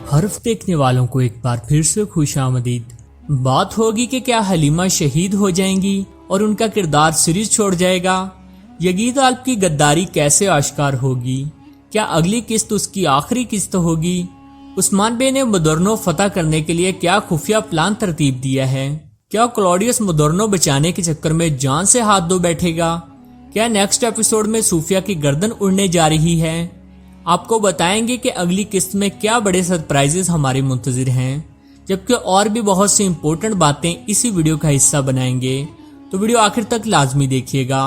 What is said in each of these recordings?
حرف دیکھنے والوں کو ایک بار پھر سے خوش آمدید۔ بات ہوگی کہ کیا حلیمہ شہید ہو جائیں گی اور ان کا کردار سیریز چھوڑ جائے گا؟ یگیت آلپ کی غداری کیسے آشکار ہوگی؟ کیا اگلی قسط اس کی آخری قسط ہوگی؟ عثمان بے نے مدورنو فتح کرنے کے لیے کیا خفیہ پلان ترتیب دیا ہے؟ کیا کلاڈیس مدورنو بچانے کے چکر میں جان سے ہاتھ دھو بیٹھے گا؟ کیا نیکسٹ ایپیسوڈ میں صوفیہ کی گردن اڑنے جا رہی ہے؟ آپ کو بتائیں گے کہ اگلی قسط میں کیا بڑے سرپرائزز ہمارے منتظر ہیں، جبکہ اور بھی بہت سی امپورٹنٹ باتیں اسی ویڈیو کا حصہ بنائیں گے، تو ویڈیو آخر تک لازمی دیکھیے گا۔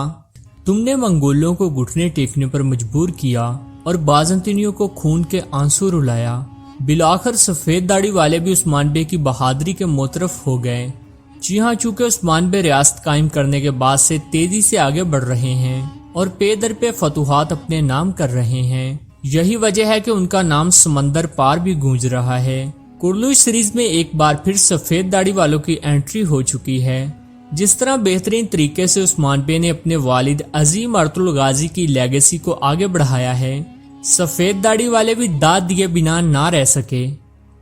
تم نے منگولوں کو گھٹنے ٹیکنے پر مجبور کیا اور بازنطینیوں کو خون کے آنسو رلایا۔ بالآخر سفید داڑھی والے بھی عثمان بے کی بہادری کے موترف ہو گئے۔ جی ہاں، چونکہ عثمان بے ریاست قائم کرنے کے بعد سے تیزی سے آگے بڑھ رہے ہیں اور پے در پہ فتوحات اپنے نام کر رہے ہیں، یہی وجہ ہے کہ ان کا نام سمندر پار بھی گونج رہا ہے۔ کرلوش سیریز میں ایک بار پھر سفید داڑھی والوں کی انٹری ہو چکی ہے۔ جس طرح بہترین طریقے سے عثمان بے نے اپنے والد عظیم ارطغرل غازی کی لیگیسی کو آگے بڑھایا ہے، سفید داڑھی والے بھی داد دیے بنا نہ رہ سکے۔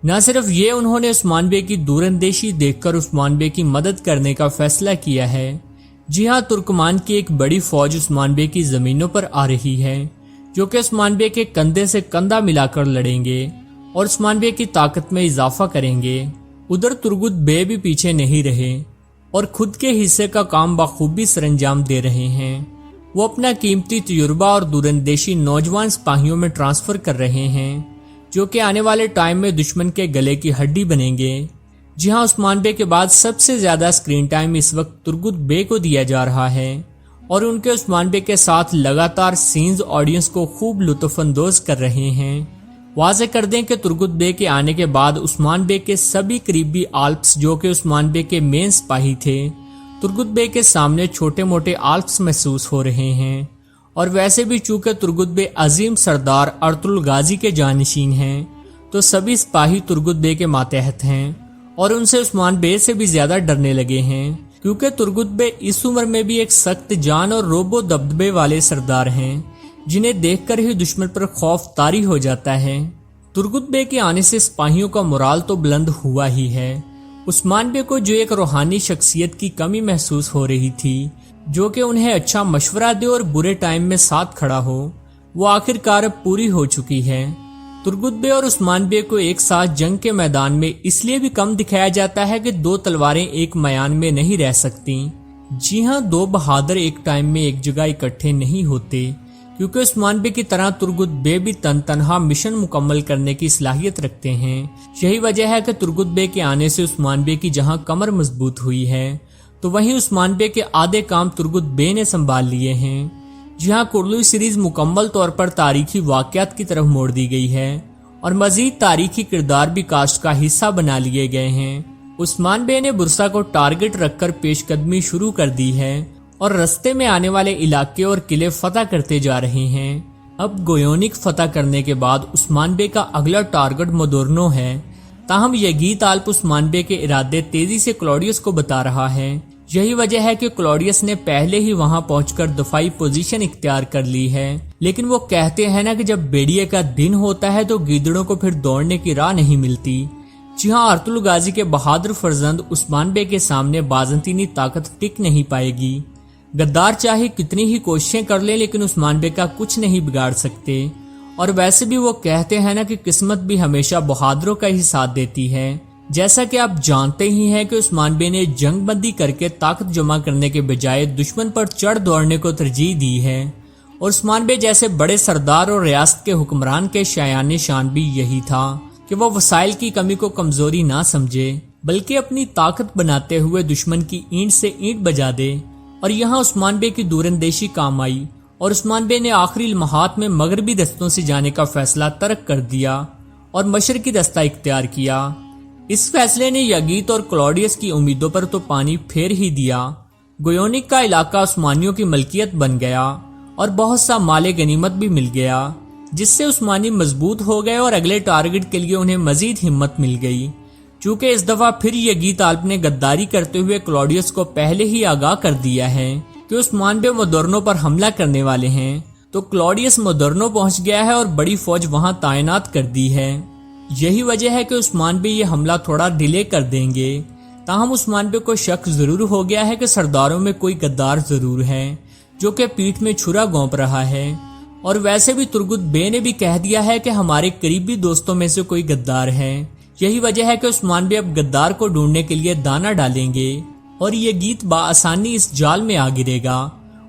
نہ صرف یہ، انہوں نے عثمان بے کی دور اندیشی دیکھ کر عثمان بے کی مدد کرنے کا فیصلہ کیا ہے۔ جی ہاں، ترکمان کی ایک بڑی فوج عثمان بے کی زمینوں پر آ رہی ہے، جو کہ عثمان بے کے کندھے سے کندھا ملا کر لڑیں گے اور عثمان بے کی طاقت میں اضافہ کریں گے۔ ادھر ترگت بے بھی پیچھے نہیں رہے اور خود کے حصے کا کام بخوبی سر انجام دے رہے ہیں۔ وہ اپنا قیمتی تجربہ اور دوراندیشی نوجوان سپاہیوں میں ٹرانسفر کر رہے ہیں، جو کہ آنے والے ٹائم میں دشمن کے گلے کی ہڈی بنیں گے۔ جی ہاں، عثمان بے کے بعد سب سے زیادہ سکرین ٹائم اس وقت ترگت بے کو دیا جا رہا ہے، اور ان کے عثمان بے کے ساتھ لگاتار سینز آڈینس کو خوب لطف اندوز کر رہے ہیں۔ واضح کر دیں کہ ترگت بے کے آنے کے بعد عثمان بے کے سبھی قریبی آلپس، جو کہ عثمان بے کے مین سپاہی تھے، ترگت بے کے سامنے چھوٹے موٹے آلپس محسوس ہو رہے ہیں۔ اور ویسے بھی چونکہ ترگت بے عظیم سردار ارطغرل غازی کے جانشین ہیں، تو سبھی سپاہی ترگت بے کے ماتحت ہیں اور ان سے عثمان بے سے بھی زیادہ ڈرنے لگے ہیں، کیونکہ ترگت بے اس عمر میں بھی ایک سخت جان اور روب و دبدبے والے سردار ہیں، جنہیں دیکھ کر ہی دشمن پر خوف طاری ہو جاتا ہے۔ ترگت بے کے آنے سے سپاہیوں کا مورال تو بلند ہوا ہی ہے۔ عثمان بے کو جو ایک روحانی شخصیت کی کمی محسوس ہو رہی تھی، جو کہ انہیں اچھا مشورہ دے اور برے ٹائم میں ساتھ کھڑا ہو، وہ آخر کار اب پوری ہو چکی ہے۔ ترگت بے اور عثمان بے کو ایک ساتھ جنگ کے میدان میں اس لیے بھی کم دکھایا جاتا ہے کہ دو تلواریں ایک میان میں نہیں رہ سکتی۔ جی ہاں، دو بہادر ایک ٹائم میں ایک جگہ اکٹھے نہیں ہوتے، کیونکہ عثمان بے کی طرح ترگت بے بھی تنہا مشن مکمل کرنے کی صلاحیت رکھتے ہیں۔ یہی وجہ ہے کہ ترگت بے کے آنے سے عثمان بے کی جہاں کمر مضبوط ہوئی ہے، تو وہیں عثمان بے کے آدھے کام ترگت بے نے سنبھال لیے ہیں۔ جی ہاں، کرلوش سیریز مکمل طور پر تاریخی واقعات کی طرف موڑ دی گئی ہے اور مزید تاریخی کردار بھی کاسٹ کا حصہ بنا لیے گئے ہیں۔ عثمان بے نے برسا کو ٹارگٹ رکھ کر پیش قدمی شروع کر دی ہے اور رستے میں آنے والے علاقے اور قلعے فتح کرتے جا رہے ہیں۔ اب گویونک فتح کرنے کے بعد عثمان بے کا اگلا ٹارگٹ مدورنو ہے، تاہم یگیت آلپ عثمان بے کے ارادے تیزی سے کلاڈیس کو بتا رہا ہے۔ یہی وجہ ہے کہ کلاڈیس نے پہلے ہی وہاں پہنچ کر دفاعی پوزیشن اختیار کر لی ہے، لیکن وہ کہتے ہیں نا کہ جب بیڑیے کا دن ہوتا ہے تو گیدڑوں کو پھر دوڑنے کی راہ نہیں ملتی۔ جی ہاں، ارطغرل غازی کے بہادر فرزند عثمان بے کے سامنے بازنطینی طاقت ٹک نہیں پائے گی۔ غدار چاہے کتنی ہی کوششیں کر لیں، لیکن عثمان بے کا کچھ نہیں بگاڑ سکتے۔ اور ویسے بھی وہ کہتے ہیں نا کہ قسمت بھی ہمیشہ بہادروں کا ہی ساتھ دیتی ہے۔ جیسا کہ آپ جانتے ہی ہیں کہ عثمان بے نے جنگ بندی کر کے طاقت جمع کرنے کے بجائے دشمن پر چڑھ دوڑنے کو ترجیح دی ہے، اور عثمان بے جیسے بڑے سردار اور ریاست کے حکمران کے شایان شان بھی یہی تھا کہ وہ وسائل کی کمی کو کمزوری نہ سمجھے، بلکہ اپنی طاقت بناتے ہوئے دشمن کی اینٹ سے اینٹ بجا دے۔ اور یہاں عثمان بے کی دور اندیشی کام آئی اور عثمان بے نے آخری لمحات میں مغربی رستوں سے جانے کا فیصلہ ترک کر دیا اور مشرقی رستہ اختیار کیا۔ اس فیصلے نے یگیت اور کلاڈیس کی امیدوں پر تو پانی پھیر ہی دیا۔ گویونک کا علاقہ عثمانیوں کی ملکیت بن گیا اور بہت سا مال غنیمت بھی مل گیا، جس سے عثمانی مضبوط ہو گئے اور اگلے ٹارگٹ کے لیے انہیں مزید ہمت مل گئی۔ چونکہ اس دفعہ پھر یگیت آلپ نے غداری کرتے ہوئے کلاڈیس کو پہلے ہی آگاہ کر دیا ہے کہ عثمان بے مدورنو پر حملہ کرنے والے ہیں، تو کلاڈیس مدورنو پہنچ گیا ہے اور بڑی فوج وہاں تعینات کر دی ہے۔ یہی وجہ ہے کہ عثمان بے یہ حملہ تھوڑا ڈیلے کر دیں گے۔ تاہم عثمان بے کو شک ضرور ہو گیا ہے کہ سرداروں میں کوئی غدار ضرور ہے جو کہ پیٹھ میں چھرا گونپ رہا ہے، اور ویسے بھی ترگت بے نے بھی کہہ دیا ہے کہ ہمارے قریبی دوستوں میں سے کوئی غدار ہے۔ یہی وجہ ہے کہ عثمان بے اب غدار کو ڈھونڈنے کے لیے دانہ ڈالیں گے اور یزید بآسانی اس جال میں آ گرے گا۔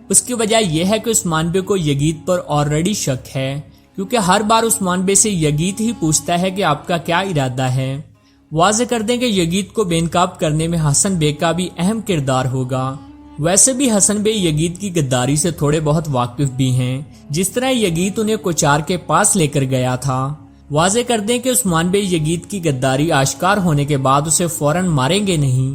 اس کی وجہ یہ ہے کہ عثمان بے کو یزید پر آلریڈی شک ہے، کیونکہ ہر بار عثمان بے سے یزید ہی پوچھتا ہے کہ آپ کا کیا ارادہ ہے۔ واضح کر دیں کہ یزید کو بے نقاب کرنے میں حسن بے کا بھی اہم کردار ہوگا۔ ویسے بھی حسن بے یزید کی غداری سے تھوڑے بہت واقف بھی ہیں، جس طرح یزید انہیں کوچار کے پاس لے کر گیا تھا۔ واضح کر دیں کہ عثمان بے یزید کی غداری آشکار ہونے کے بعد اسے فوراً ماریں گے نہیں،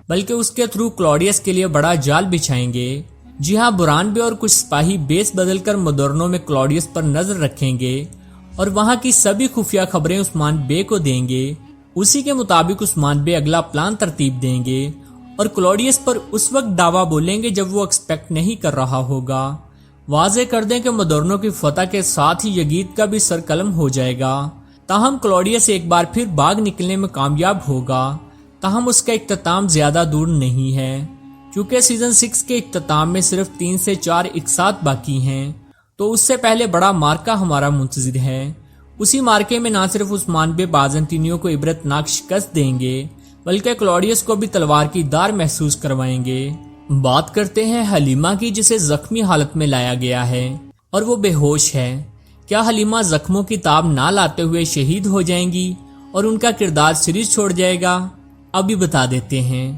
بلکہ اس کے تھرو کلاڈیس کے لیے بڑا جال بچھائیں گے۔ جی ہاں، بران بے اور کچھ سپاہی بیس بدل کر مدورنوں میں کلاڈیس پر نظر رکھیں گے اور وہاں کی سبھی خفیہ خبریں عثمان بے کو دیں گے۔ اسی کے مطابق عثمان بے اگلا پلان ترتیب دیں گے اور کلاڈیس پر اس وقت دعویٰ بولیں گے جب وہ ایکسپیکٹ نہیں کر رہا ہوگا۔ واضح کر دیں کہ مدورنوں کی فتح کے ساتھ ہی یزید کا بھی سر قلم ہو جائے گا۔ تاہم کلاڈیس ایک بار پھر بھاگ نکلنے میں کامیاب ہوگا، تاہم اس کا اختتام زیادہ دور نہیں ہے، کیونکہ سیزن 6 کے اختتام میں صرف 3 سے 4 اقساط باقی ہیں، تو اس سے پہلے بڑا مارکا ہمارا منتظر ہے۔ اسی مارکے میں نہ صرف عثمان بے بازنطینیوں کو عبرتناک شکست دیں گے، بلکہ کلاڈیس کو بھی تلوار کی دار محسوس کروائیں گے۔ بات کرتے ہیں حلیمہ کی، جسے زخمی حالت میں لایا گیا ہے اور وہ بے ہوش ہے۔ کیا حلیمہ زخموں کی تاب نہ لاتے ہوئے شہید ہو جائیں گی اور ان کا کردار سیریز چھوڑ جائے گا؟ ابھی بتا دیتے ہیں۔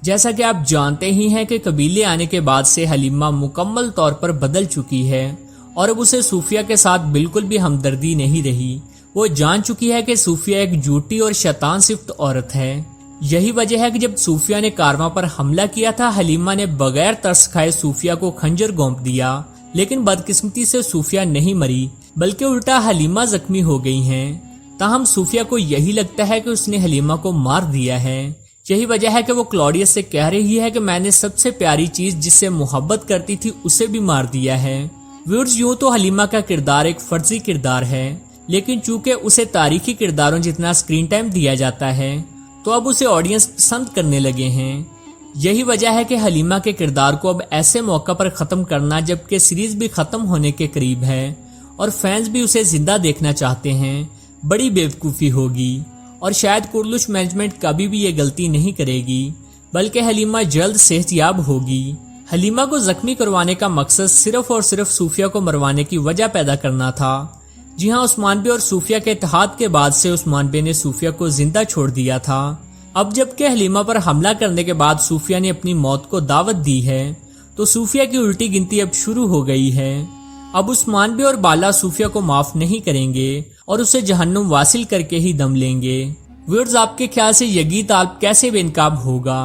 جیسا کہ آپ جانتے ہی ہیں کہ قبیلے آنے کے بعد سے حلیمہ مکمل طور پر بدل چکی ہے اور اب اسے صوفیہ کے ساتھ بالکل بھی ہمدردی نہیں رہی۔ وہ جان چکی ہے کہ صوفیہ ایک جھوٹی اور شیطان صفت عورت ہے۔ یہی وجہ ہے کہ جب صوفیہ نے کارواں پر حملہ کیا تھا، حلیمہ نے بغیر ترس کھائے صوفیہ کو خنجر گونپ دیا، لیکن بدقسمتی سے صوفیہ نہیں مری بلکہ الٹا حلیمہ زخمی ہو گئی ہیں۔ تاہم صوفیہ کو یہی لگتا ہے کہ اس نے حلیمہ کو مار دیا ہے۔ یہی وجہ ہے کہ وہ کلاڈیس سے کہہ رہی ہے کہ میں نے سب سے پیاری چیز جس سے محبت کرتی تھی اسے بھی مار دیا ہے۔ ویورز، یوں تو حلیمہ کا کردار ایک فرضی کردار ہے، لیکن چونکہ اسے تاریخی کرداروں جتنا سکرین ٹائم دیا جاتا ہے تو اب اسے آڈینس پسند کرنے لگے ہیں۔ یہی وجہ ہے کہ حلیمہ کے کردار کو اب ایسے موقع پر ختم کرنا جبکہ سیریز بھی ختم ہونے کے قریب ہے اور فینز بھی اسے زندہ دیکھنا چاہتے ہیں، بڑی بیوقوفی ہوگی، اور شاید کرلش مینجمنٹ کبھی بھی یہ غلطی نہیں کرے گی، بلکہ حلیمہ جلد صحت یاب ہوگی۔ حلیمہ کو زخمی کروانے کا مقصد صرف اور صرف صوفیہ کو مروانے کی وجہ پیدا کرنا تھا۔ جی ہاں، عثمان بے اور صوفیہ کے اتحاد کے بعد سے عثمان بے نے صوفیہ کو زندہ چھوڑ دیا تھا۔ اب جبکہ حلیمہ پر حملہ کرنے کے بعد صوفیہ نے اپنی موت کو دعوت دی ہے، تو صوفیہ کی الٹی گنتی اب شروع ہو گئی ہے۔ اب عثمان بے اور بالا صوفیہ کو معاف نہیں کریں گے اور اسے جہنم واصل کر کے ہی دم لیں گے۔ ویورز، آپ کے خیال سے یزید کیسے بے نقاب ہوگا؟